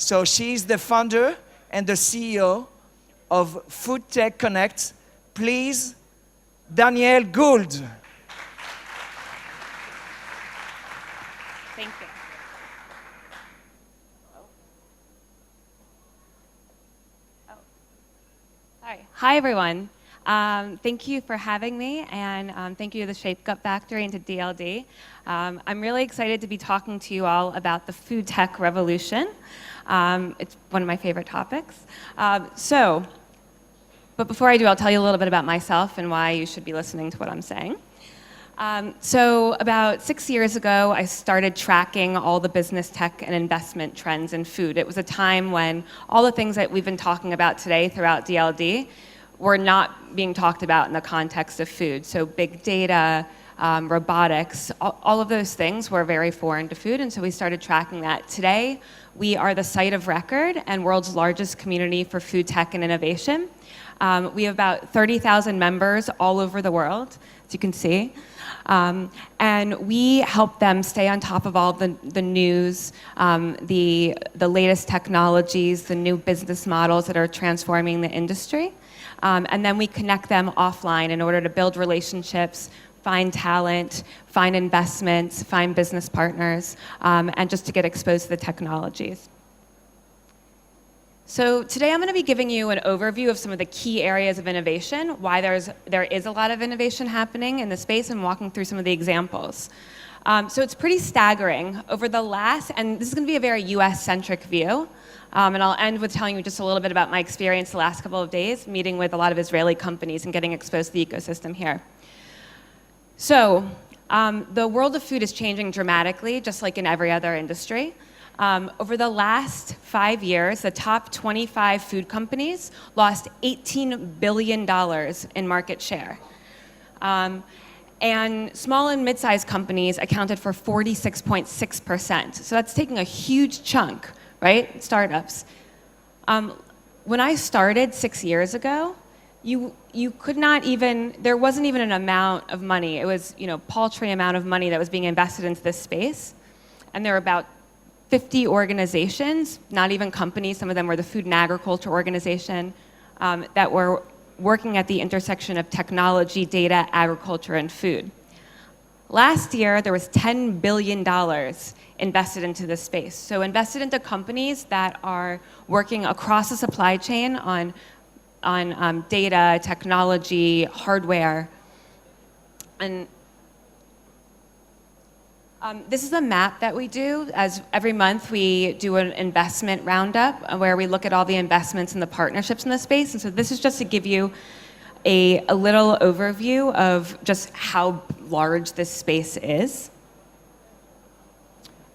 So she's the founder and the CEO of Food+Tech Connect. Please, Danielle Gould. Thank you. Hi, everyone. Thank you for having me, and thank you to the Shape Gut Factory and to DLD. I'm really excited to be talking to you all about the food tech revolution. It's one of my favorite topics. But before I do, I'll tell you a little bit about myself and why you should be listening to what I'm saying. So about 6 years ago, I started tracking all the business tech and investment trends in food. It was a time when all the things that we've been talking about today throughout DLD were not being talked about in the context of food. So big data, robotics, all of those things were very foreign to food, and so we started tracking that. Today, we are the site of record and world's largest community for food tech and innovation. We have about 30,000 members all over the world, as you can see. And we help them stay on top of all the news, the latest technologies, the new business models that are transforming the industry. And then we connect them offline in order to build relationships, find talent, find investments, find business partners, and just to get exposed to the technologies. So today I'm going to be giving you an overview of some of the key areas of innovation, why there is a lot of innovation happening in the space, and walking through some of the examples. So it's pretty staggering. Over the last, and this is going to be a very US-centric view, and I'll end with telling you just a little bit about my experience the last couple of days, meeting with a lot of Israeli companies and getting exposed to the ecosystem here. So the world of food is changing dramatically, just like in every other industry. Over the last 5 years, the top 25 food companies lost $18 billion in market share. And small and mid-sized companies accounted for 46.6%. So that's taking a huge chunk, right? Startups. When I started 6 years ago, you could not even, there wasn't even an amount of money. It was, paltry amount of money that was being invested into this space. And there were about 50 organizations, not even companies, some of them were the Food and Agriculture Organization, that were working at the intersection of technology, data, agriculture, and food. Last year, there was $10 billion invested into this space. So invested into companies that are working across the supply chain on data, technology, hardware. And this is a map that we do. As every month, we do an investment roundup where we look at all the investments and the partnerships in the space. And so this is just to give you a little overview of just how large this space is.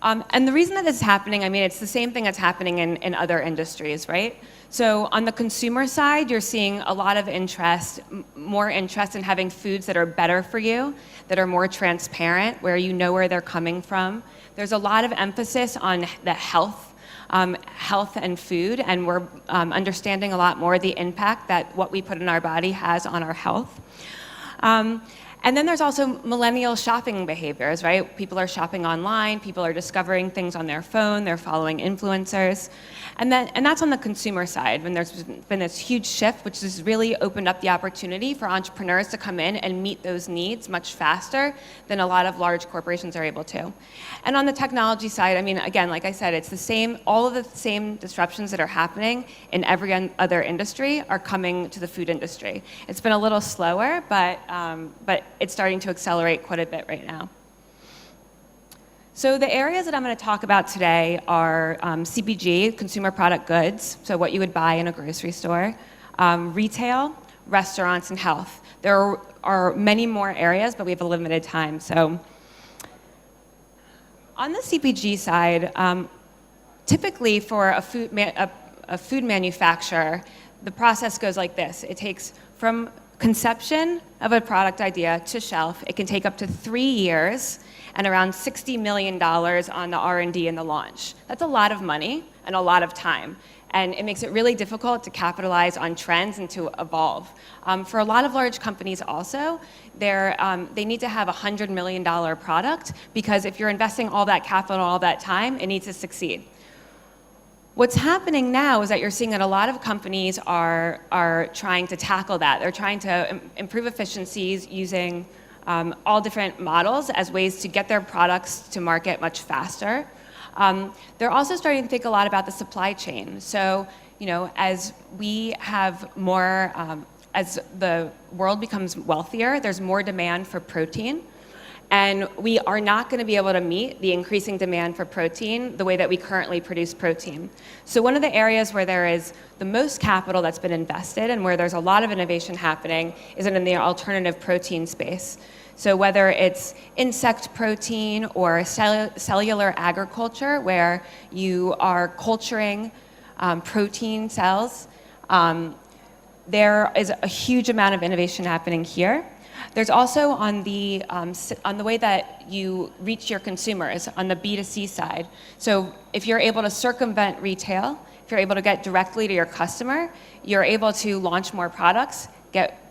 And the reason that this is happening, it's the same thing that's happening in other industries, right? So on the consumer side, you're seeing a lot of interest, more interest in having foods that are better for you, that are more transparent, where you know where they're coming from. There's a lot of emphasis on the health and food, and we're understanding a lot more the impact that what we put in our body has on our health. And then there's also millennial shopping behaviors, right? People are shopping online, people are discovering things on their phone, they're following influencers. And that's on the consumer side, when there's been this huge shift, which has really opened up the opportunity for entrepreneurs to come in and meet those needs much faster than a lot of large corporations are able to. And on the technology side, again, like I said, it's the same, all of the same disruptions that are happening in every other industry are coming to the food industry. It's been a little slower, but it's starting to accelerate quite a bit right now. So the areas that I'm going to talk about today are CPG, consumer product goods, so what you would buy in a grocery store, retail, restaurants, and health. There are many more areas, but we have a limited time. So on the CPG side, typically for a food manufacturer, the process goes like this. It takes from conception of a product idea to shelf, it can take up to 3 years and around $60 million on the R&D and the launch. That's a lot of money and a lot of time. And it makes it really difficult to capitalize on trends and to evolve. For a lot of large companies also, they need to have a $100 million product, because if you're investing all that capital, all that time, it needs to succeed. What's happening now is that you're seeing that a lot of companies are trying to tackle that. They're trying to improve efficiencies using all different models as ways to get their products to market much faster. They're also starting to think a lot about the supply chain. So, as we have more, as the world becomes wealthier, there's more demand for protein. And we are not going to be able to meet the increasing demand for protein the way that we currently produce protein. So one of the areas where there is the most capital that's been invested and where there's a lot of innovation happening is in the alternative protein space. So whether it's insect protein or cellular agriculture, where you are culturing protein cells, there is a huge amount of innovation happening here. There's also on the way that you reach your consumers on the B2C side. So if you're able to circumvent retail, if you're able to get directly to your customer, you're able to launch more products, get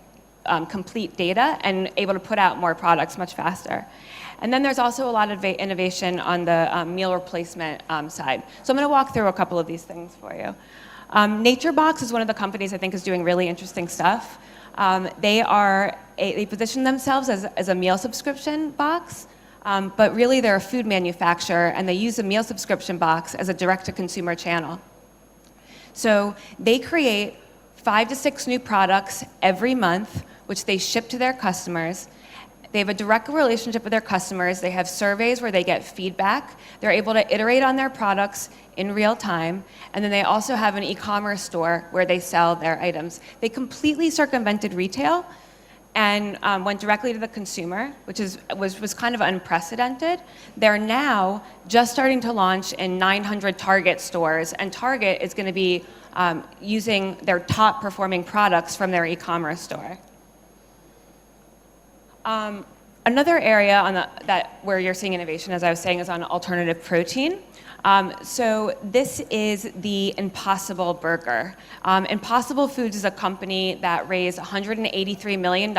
complete data, and able to put out more products much faster. And then there's also a lot of innovation on the meal replacement side. So I'm going to walk through a couple of these things for you. NatureBox is one of the companies I think is doing really interesting stuff. They position themselves as a meal subscription box, but really they're a food manufacturer, and they use a meal subscription box as a direct-to-consumer channel. So they create 5 to 6 new products every month, which they ship to their customers. They have a direct relationship with their customers. They have surveys where they get feedback. They're able to iterate on their products in real time. And then they also have an e-commerce store where they sell their items. They completely circumvented retail and went directly to the consumer, which was kind of unprecedented. They're now just starting to launch in 900 Target stores, and Target is going to be using their top performing products from their e-commerce store. Another area where you're seeing innovation, as I was saying, is on alternative protein. So this is the Impossible Burger. Impossible Foods is a company that raised $183 million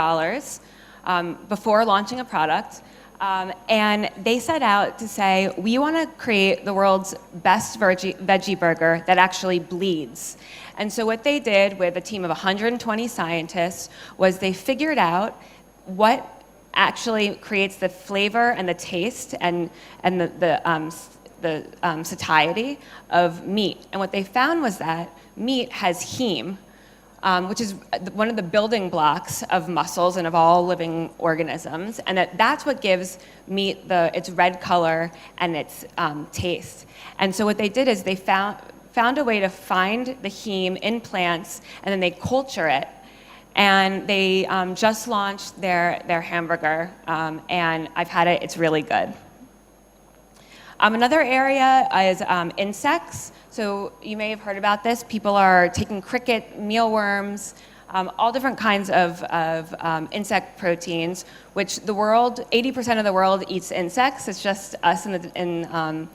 before launching a product. And they set out to say, we want to create the world's best veggie burger that actually bleeds. And so what they did with a team of 120 scientists was they figured out what actually creates the flavor and the taste and the satiety of meat. And what they found was that meat has heme, which is one of the building blocks of muscles and of all living organisms, and that's what gives meat its red color and its taste. And so what they did is they found a way to find the heme in plants, and then they culture it. And they just launched their hamburger, and I've had it, it's really good. Another area is insects. So you may have heard about this. People are taking cricket, mealworms, all different kinds of insect proteins, which 80% of the world eats insects. It's just us in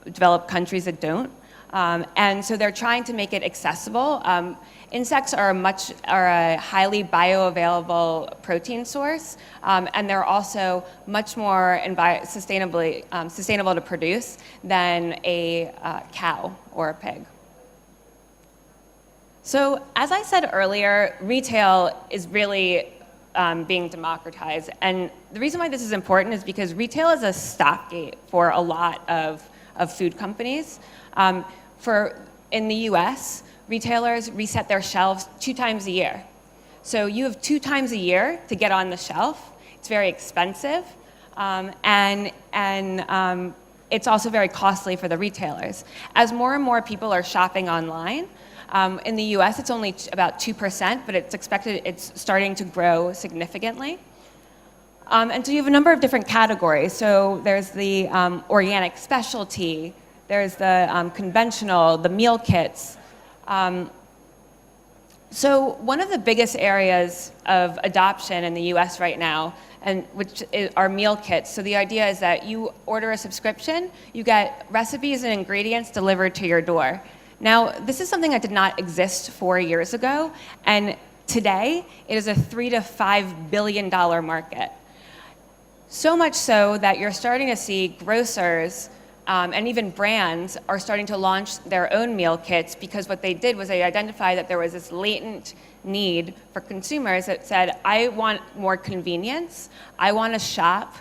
developed countries that don't. And so they're trying to make it accessible. Insects are a highly bioavailable protein source, and they're also much more sustainable to produce than a cow or a pig. So as I said earlier, retail is really being democratized. And the reason why this is important is because retail is a stopgate for a lot of food companies. In the US, retailers reset their shelves 2 times a year. So you have 2 times a year to get on the shelf. It's very expensive, and it's also very costly for the retailers. As more and more people are shopping online, in the US it's only about 2%, but it's starting to grow significantly. And so you have a number of different categories. So there's the organic specialty, there's the conventional, the meal kits. So one of the biggest areas of adoption in the US right now, which are meal kits. So the idea is that you order a subscription, you get recipes and ingredients delivered to your door. Now, this is something that did not exist 4 years ago, and today it is a $3 to $5 billion market. So much so that you're starting to see grocers and even brands are starting to launch their own meal kits, because what they did was they identified that there was this latent need for consumers that said, I want more convenience, I want to shop,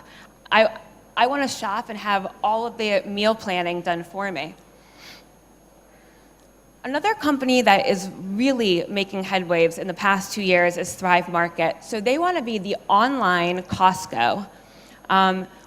I want to shop and have all of the meal planning done for me. Another company that is really making headwaves in the past 2 years is Thrive Market. So they want to be the online Costco.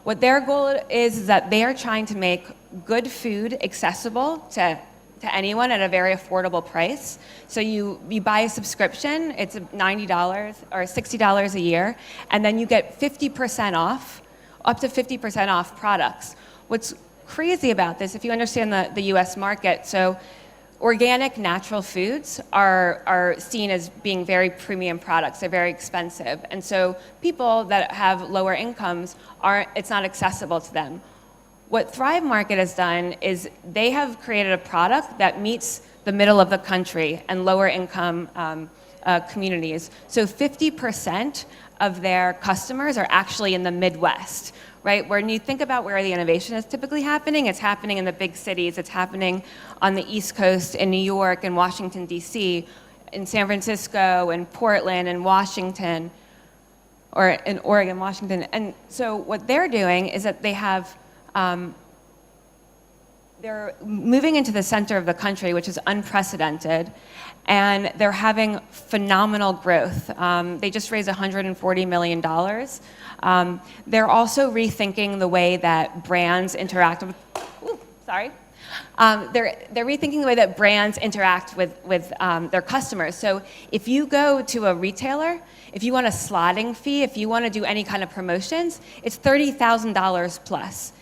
What their goal is that they are trying to make good food accessible to anyone at a very affordable price. So you buy a subscription, it's $90 or $60 a year, and then you get 50% off, up to 50% off products. What's crazy about this, if you understand the US market, so organic, natural foods are seen as being very premium products. They're very expensive. And so people that have lower incomes, it's not accessible to them. What Thrive Market has done is they have created a product that meets the middle of the country and lower income communities. So 50% of their customers are actually in the Midwest, right? When you think about where the innovation is typically happening, it's happening in the big cities. It's happening on the East Coast in New York and Washington, D.C., in San Francisco and Portland and Washington, or in Oregon, Washington. And so what they're doing is that they have, they're moving into the center of the country, which is unprecedented, and they're having phenomenal growth. They just raised $140 million. They're also rethinking the way that brands interact with, they're rethinking the way that brands interact with their customers. So if you go to a retailer, if you want a slotting fee, if you want to do any kind of promotions, it's $30,000 plus.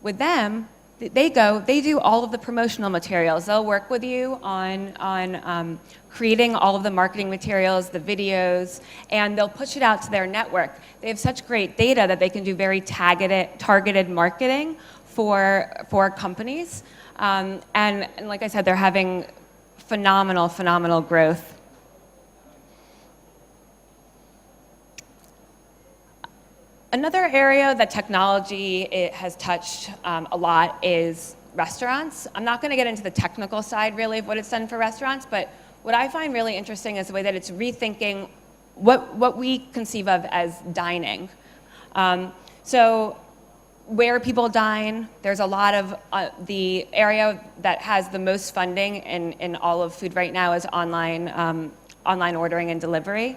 With them, they do all of the promotional materials. They'll work with you on creating all of the marketing materials, the videos, and they'll push it out to their network. They have such great data that they can do very targeted marketing for companies. And like I said, they're having phenomenal growth. Another area that technology has touched a lot is restaurants. I'm not going to get into the technical side really of what it's done for restaurants, but what I find really interesting is the way that it's rethinking what we conceive of as dining. So where people dine, there's a lot of the area that has the most funding in all of food right now is online ordering and delivery.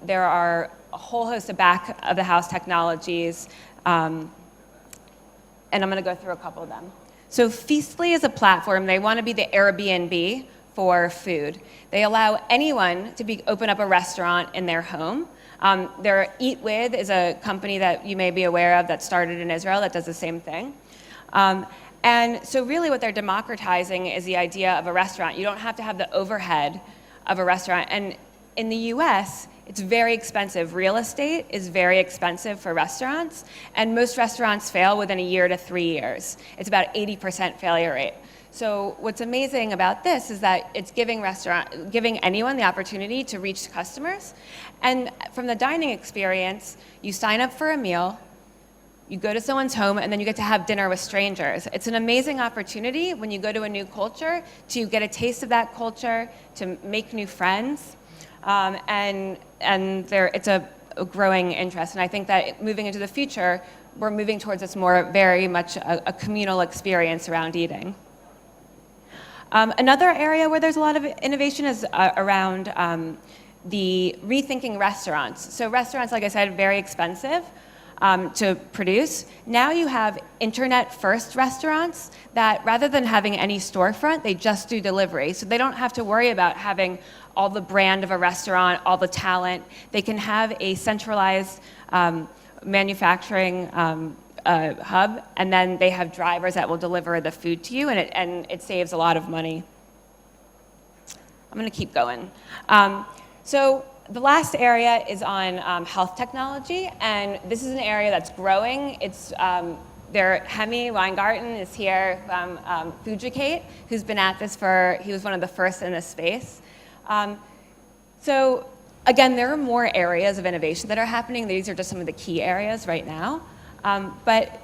There are a whole host of back of the house technologies, and I'm going to go through a couple of them. So Feastly is a platform. They want to be the Airbnb for food. They allow anyone to open up a restaurant in their home. Their Eat With is a company that you may be aware of that started in Israel that does the same thing. And so really what they're democratizing is the idea of a restaurant. You don't have to have the overhead of a restaurant. And in the US, it's very expensive. Real estate is very expensive for restaurants, and most restaurants fail within 1 year to 3 years. It's about 80% failure rate. So what's amazing about this is that it's giving anyone the opportunity to reach customers. And from the dining experience, you sign up for a meal, you go to someone's home, and then you get to have dinner with strangers. It's an amazing opportunity when you go to a new culture to get a taste of that culture, to make new friends. And it's a growing interest. And I think that moving into the future, we're moving towards this very much a communal experience around eating. Another area where there's a lot of innovation is around the rethinking restaurants. So restaurants, like I said, very expensive to produce. Now you have internet-first restaurants that rather than having any storefront, they just do delivery. So they don't have to worry about having all the brand of a restaurant, all the talent. They can have a centralized manufacturing hub, and then they have drivers that will deliver the food to you, and it saves a lot of money. I'm going to keep going. So the last area is on health technology, and this is an area that's growing. It's Hemi Weingarten is here from Fujicate, who's been at this he was one of the first in this space. So again, there are more areas of innovation that are happening. These are just some of the key areas right now. But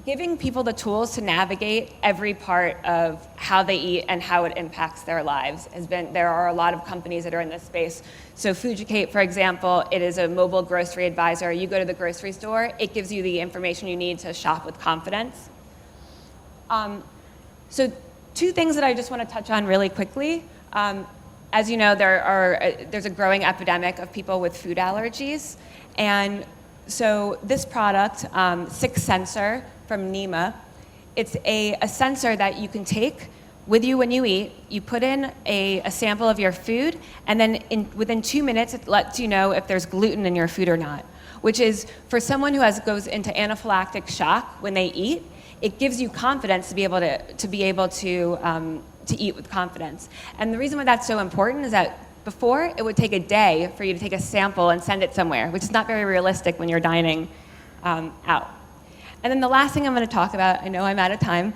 giving people the tools to navigate every part of how they eat and how it impacts their lives there are a lot of companies that are in this space. So Food+Tech, for example, it is a mobile grocery advisor. You go to the grocery store, it gives you the information you need to shop with confidence. So two things that I just want to touch on really quickly. As you know, there's a growing epidemic of people with food allergies. And so this product, 6 Sensor from Nima, it's a sensor that you can take with you when you eat. You put in a sample of your food, and then within 2 minutes, it lets you know if there's gluten in your food or not, which is, for someone who goes into anaphylactic shock when they eat, it gives you confidence to be able to eat with confidence. And the reason why that's so important is that before, it would take a day for you to take a sample and send it somewhere, which is not very realistic when you're dining out. And then the last thing I'm going to talk about, I know I'm out of time,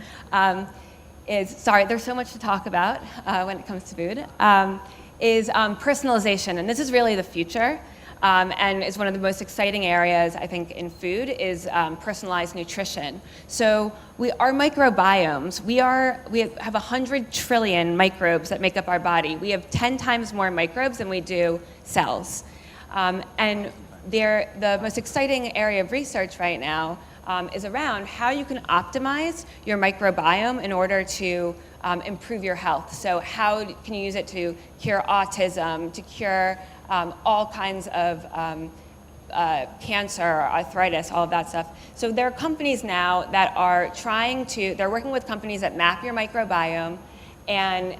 sorry, there's so much to talk about when it comes to food, is personalization. And this is really the future. And is one of the most exciting areas, I think, in food is personalized nutrition. So our microbiomes, we have 100 trillion microbes that make up our body. We have 10 times more microbes than we do cells. And the most exciting area of research right now is around how you can optimize your microbiome in order to improve your health. So how can you use it to cure autism, to cure all kinds of cancer, arthritis, all of that stuff. So there are companies now that are they're working with companies that map your microbiome, and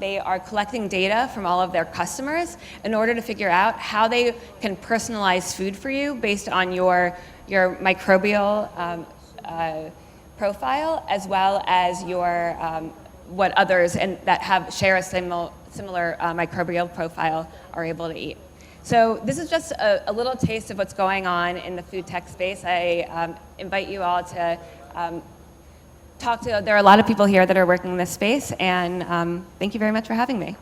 they are collecting data from all of their customers in order to figure out how they can personalize food for you based on your microbial profile, as well as your what others that share a similar microbial profile are able to eat. So this is just a little taste of what's going on in the food tech space. I invite you all to there are a lot of people here that are working in this space, and thank you very much for having me.